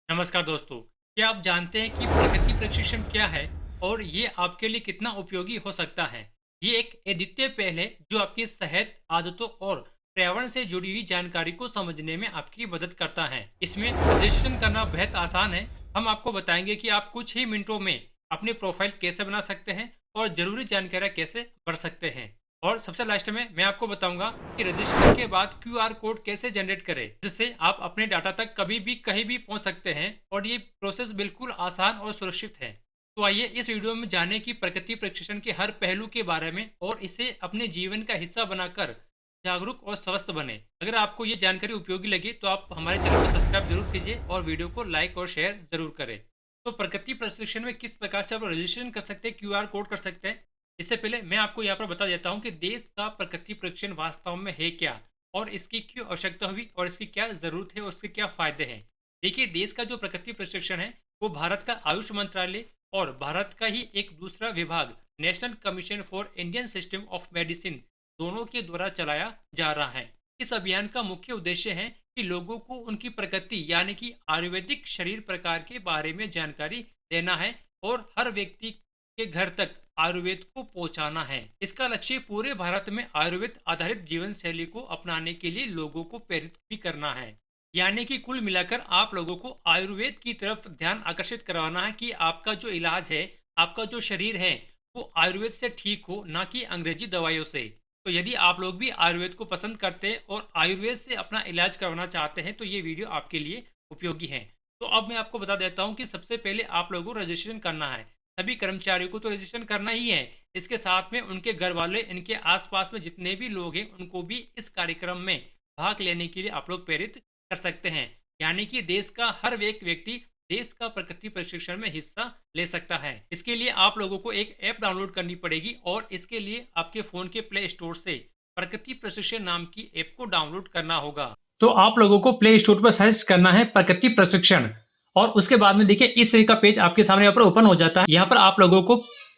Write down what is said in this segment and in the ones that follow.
नमस्कार दोस्तों। क्या आप जानते हैं कि प्रगति प्रशिक्षण क्या है और ये आपके लिए कितना उपयोगी हो सकता है? ये एक अद्वितीय पहल है जो आपकी सेहत, आदतों और पर्यावरण से जुड़ी हुई जानकारी को समझने में आपकी मदद करता है। इसमें रजिस्ट्रेशन करना बेहद आसान है। हम आपको बताएंगे कि आप कुछ ही मिनटों में अपनी प्रोफाइल कैसे बना सकते हैं और ज़रूरी जानकारी कैसे भर सकते हैं। और सबसे लास्ट में मैं आपको बताऊंगा कि रजिस्ट्रेशन के बाद क्यूआर कोड कैसे जनरेट करें, जिससे आप अपने डाटा तक कभी भी कहीं भी पहुंच सकते हैं और ये प्रोसेस बिल्कुल आसान और सुरक्षित है। तो आइए इस वीडियो में जानें कि प्रकृति प्रशिक्षण के हर पहलू के बारे में और इसे अपने जीवन का हिस्सा बनाकर जागरूक और स्वस्थ बने। अगर आपको ये जानकारी उपयोगी लगी तो आप हमारे चैनल को सब्सक्राइब जरूर कीजिए और वीडियो को लाइक और शेयर जरूर करें। तो प्रकृति प्रशिक्षण में किस प्रकार से आप रजिस्ट्रेशन कर सकते हैं, क्यूआर कोड कर सकते हैं, इससे पहले मैं आपको यहाँ पर बता देता हूँ कि देश का प्रकृति प्रशिक्षण वास्तव में है क्या और इसकी क्यों आवश्यकता हुई और इसकी क्या ज़रूरत है और उसके क्या फ़ायदे हैं। देखिए, देश का जो प्रकृति प्रशिक्षण है वो भारत का आयुष मंत्रालय और भारत का ही एक दूसरा विभाग national commission for Indian system of medicine दोनों के द्वारा चलाया जा रहा है। इस अभियान का मुख्य उद्देश्य है कि लोगों को उनकी प्रकृति यानी कि आयुर्वेदिक शरीर प्रकार के बारे में जानकारी देना है और हर व्यक्ति के घर तक आयुर्वेद को पहुंचाना है। इसका लक्ष्य पूरे भारत में आयुर्वेद आधारित जीवन शैली को अपनाने के लिए लोगों को प्रेरित भी करना है। यानी कि कुल मिलाकर आप लोगों को आयुर्वेद की तरफ ध्यान आकर्षित करवाना है कि आपका जो इलाज है, आपका जो शरीर है, वो आयुर्वेद से ठीक हो, ना कि अंग्रेजी दवाइयों से। तो यदि आप लोग भी आयुर्वेद को पसंद करते हैं और आयुर्वेद से अपना इलाज करवाना चाहते हैं तो ये वीडियो आपके लिए उपयोगी है। तो अब मैं आपको बता देता हूँ कि सबसे पहले आप लोगों को रजिस्ट्रेशन करना है। सभी कर्मचारियों को तो रजिस्ट्रेशन करना ही है। इसके साथ में उनके घर वाले, इनके आसपास में जितने भी लोग हैं उनको भी इस कार्यक्रम में भाग लेने के लिए आप लोग प्रेरित कर सकते हैं। यानी कि देश का हर एक व्यक्ति देश का प्रकृति प्रशिक्षण में हिस्सा ले सकता है। इसके लिए आप लोगों को एक ऐप डाउनलोड करनी पड़ेगी और इसके लिए आपके फ़ोन के प्ले स्टोर से प्रकृति प्रशिक्षण नाम की ऐप को डाउनलोड करना होगा। तो आप लोगों को प्ले स्टोर पर सर्च करना है प्रकृति प्रशिक्षण और उसके बाद में देखिए इस तरह का पेज आपके सामने यहाँ पर ओपन हो जाता है। यहाँ पर आप लोगों को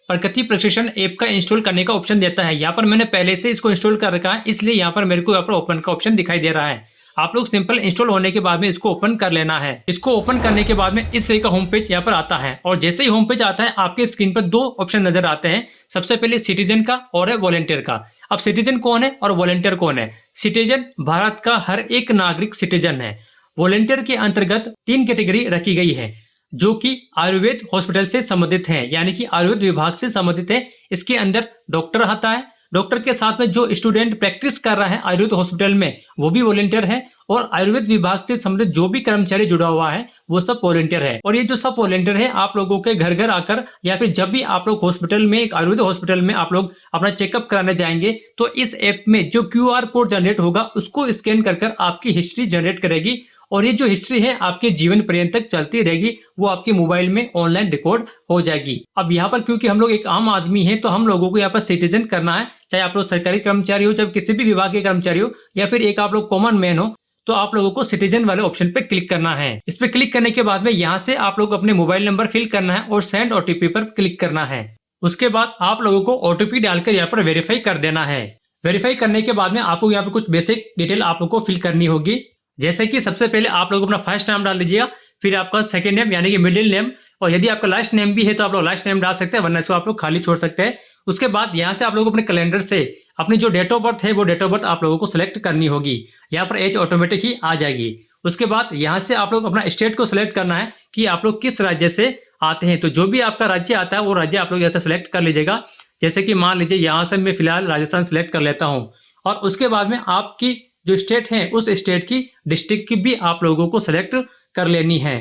प्रकृति प्रशिक्षण ऐप का इंस्टॉल करने का ऑप्शन देता है। यहाँ पर मैंने पहले से इसको इंस्टॉल कर रखा है, इसलिए यहाँ पर मेरे को यहाँ पर ओपन का ऑप्शन दिखाई दे रहा है। आप लोग सिंपल इंस्टॉल होने के बाद में इसको ओपन कर लेना है। इसको ओपन करने के बाद में इस तरह का होम पेज यहाँ पर आता है और जैसे ही होम पेज आता है आपके स्क्रीन पर दो ऑप्शन नजर आते हैं। सबसे पहले सिटीजन का और है वॉलेंटियर का। अब सिटीजन कौन है और वॉलेंटियर कौन है? सिटीजन भारत का हर एक नागरिक सिटीजन है। वॉलेंटियर के अंतर्गत तीन कैटेगरी रखी गई है जो कि आयुर्वेद हॉस्पिटल से संबंधित है, यानी कि आयुर्वेद विभाग से संबंधित है। इसके अंदर डॉक्टर आता है, डॉक्टर के साथ में जो स्टूडेंट प्रैक्टिस कर रहा है आयुर्वेद हॉस्पिटल में वो भी वॉलेंटियर है और आयुर्वेद विभाग से संबंधित जो भी कर्मचारी जुड़ा हुआ है वो सब वॉलेंटियर है। और ये जो सब वॉलेंटियर है आप लोगों के घर घर आकर या फिर जब भी आप लोग हॉस्पिटल में, एक आयुर्वेद हॉस्पिटल में आप लोग अपना चेकअप कराने जाएंगे तो इस ऐप में जो क्यूआर कोड जनरेट होगा उसको स्कैन कर आपकी हिस्ट्री जनरेट करेगी और ये जो हिस्ट्री है आपके जीवन पर्यंत तक चलती रहेगी, वो आपके मोबाइल में ऑनलाइन रिकॉर्ड हो जाएगी। अब यहाँ पर क्योंकि हम लोग एक आम आदमी हैं तो हम लोगों को यहाँ पर सिटीजन करना है, चाहे आप लोग सरकारी कर्मचारी हो, चाहे किसी भी विभाग के कर्मचारी हो या फिर एक आप लोग कॉमन मैन हो, तो आप लोगों को सिटीजन वाले ऑप्शन पे क्लिक करना है। इस पे क्लिक करने के बाद में यहाँ से आप लोग अपने मोबाइल नंबर फिल करना है और सेंड ओटीपी पर क्लिक करना है। उसके बाद आप लोगों को ओटीपी डालकर यहाँ पर वेरीफाई कर देना है। वेरीफाई करने के बाद में आपको यहाँ पर कुछ बेसिक डिटेल आप लोग को फिल करनी होगी, जैसे कि सबसे पहले आप लोग अपना फर्स्ट नाम डाल दीजिएगा, फिर आपका सेकंड नेम यानी कि मिडिल नेम, और यदि आपका लास्ट नेम भी है तो आप लोग लास्ट नेम डाल सकते हैं, वरना इसको आप लोग खाली छोड़ सकते हैं। उसके बाद यहाँ से आप लोग अपने कैलेंडर से अपनी जो डेट ऑफ बर्थ है वो डेट ऑफ बर्थ आप लोगों को सिलेक्ट करनी होगी। यहाँ पर एज ऑटोमेटिक ही आ जाएगी। उसके बाद यहाँ से आप लोग अपना स्टेट को सिलेक्ट करना है कि आप लोग किस राज्य से आते हैं। तो जो भी आपका राज्य आता है वो राज्य आप लोग यहाँ से सिलेक्ट कर लीजिएगा। जैसे कि मान लीजिए यहाँ से मैं फिलहाल राजस्थान सिलेक्ट कर लेता हूँ और उसके बाद में आपकी जो स्टेट है उस स्टेट की डिस्ट्रिक्ट की भी आप लोगों को सिलेक्ट कर लेनी है।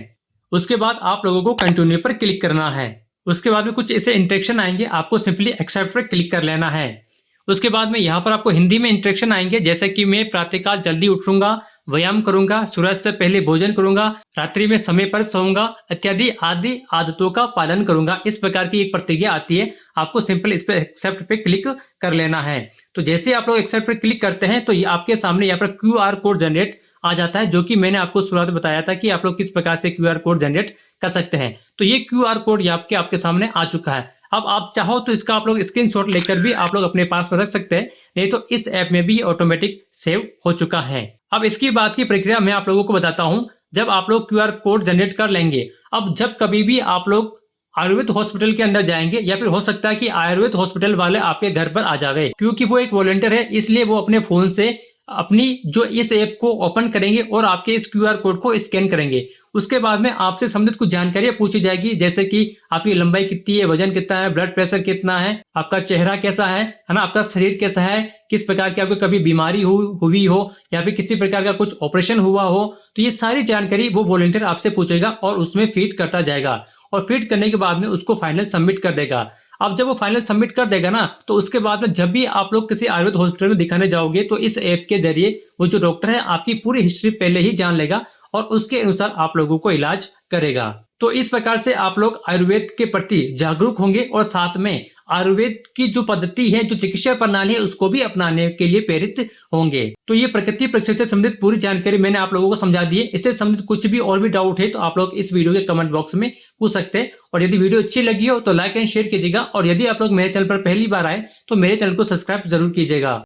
उसके बाद आप लोगों को कंटिन्यू पर क्लिक करना है। उसके बाद में कुछ ऐसे इंस्ट्रक्शन आएंगे, आपको सिंपली एक्सेप्ट पर क्लिक कर लेना है। उसके बाद में यहाँ पर आपको हिंदी में इंस्ट्रक्शन आएंगे, जैसे कि मैं प्रातःकाल जल्दी उठूंगा, व्यायाम करूंगा, सूरज से पहले भोजन करूंगा, रात्रि में समय पर सोऊंगा इत्यादि आदि आदतों का पालन करूंगा। इस प्रकार की एक प्रतिज्ञा आती है, आपको सिंपल इस पे एक्सेप्ट पे क्लिक कर लेना है। तो जैसे आप लोग एक्सेप्ट पे क्लिक करते हैं तो ये आपके सामने यहाँ पर क्यूआर कोड जनरेट आ जाता है, जो कि मैंने आपको शुरुआत में बताया था कि आप लोग किस प्रकार से क्यूआर कोड जनरेट कर सकते हैं। तो ये क्यूआर कोड आपके सामने आ चुका है। अब आप चाहो तो इसका आप लोग स्क्रीनशॉट लेकर भी आप लोग अपने पास में रख सकते हैं, नहीं तो इस ऐप में भी ऑटोमेटिक सेव हो चुका है। अब इसकी बात की प्रक्रिया मैं आप लोगों को बताता हूँ। जब आप लोग क्यूआर कोड जनरेट कर लेंगे, अब जब कभी भी आप लोग आयुर्वेद हॉस्पिटल के अंदर जाएंगे या फिर हो सकता है कि आयुर्वेद हॉस्पिटल वाले आपके घर पर आ जावे, क्योंकि वो एक वॉलंटियर है इसलिए वो अपने फोन से अपनी जो इस ऐप को ओपन करेंगे और आपके इस क्यूआर कोड को स्कैन करेंगे। उसके बाद में आपसे संबंधित कुछ जानकारियां पूछी जाएगी, जैसे कि आपकी लंबाई कितनी है, वजन कितना है, ब्लड प्रेशर कितना है, आपका चेहरा कैसा है ना, आपका शरीर कैसा है, किस प्रकार की आपको कभी बीमारी हुई हो या फिर किसी प्रकार का कुछ ऑपरेशन हुआ हो। तो ये सारी जानकारी वो वॉलंटियर आपसे पूछेगा और उसमें फीड करता जाएगा और फीड करने के बाद में उसको फाइनल सबमिट कर देगा। अब जब वो फाइनल सबमिट कर देगा ना, तो उसके बाद में जब भी आप लोग किसी आयुर्वेद हॉस्पिटल में दिखाने जाओगे तो इस ऐप के जरिए वो जो डॉक्टर है आपकी पूरी हिस्ट्री पहले ही जान लेगा और उसके अनुसार आप लोगों को इलाज करेगा। तो इस प्रकार से आप लोग आयुर्वेद के प्रति जागरूक होंगे और साथ में आयुर्वेद की जो पद्धति है, जो चिकित्सा प्रणाली है, उसको भी अपनाने के लिए प्रेरित होंगे। तो ये प्रकृति परीक्षण से संबंधित पूरी जानकारी मैंने आप लोगों को समझा दी है। इससे संबंधित कुछ भी और भी डाउट है तो आप लोग इस वीडियो के कमेंट बॉक्स में पूछ सकते हैं। और यदि वीडियो अच्छी लगी हो तो लाइक एंड शेयर कीजिएगा और यदि आप लोग मेरे चैनल पर पहली बार आए तो मेरे चैनल को सब्सक्राइब जरूर कीजिएगा।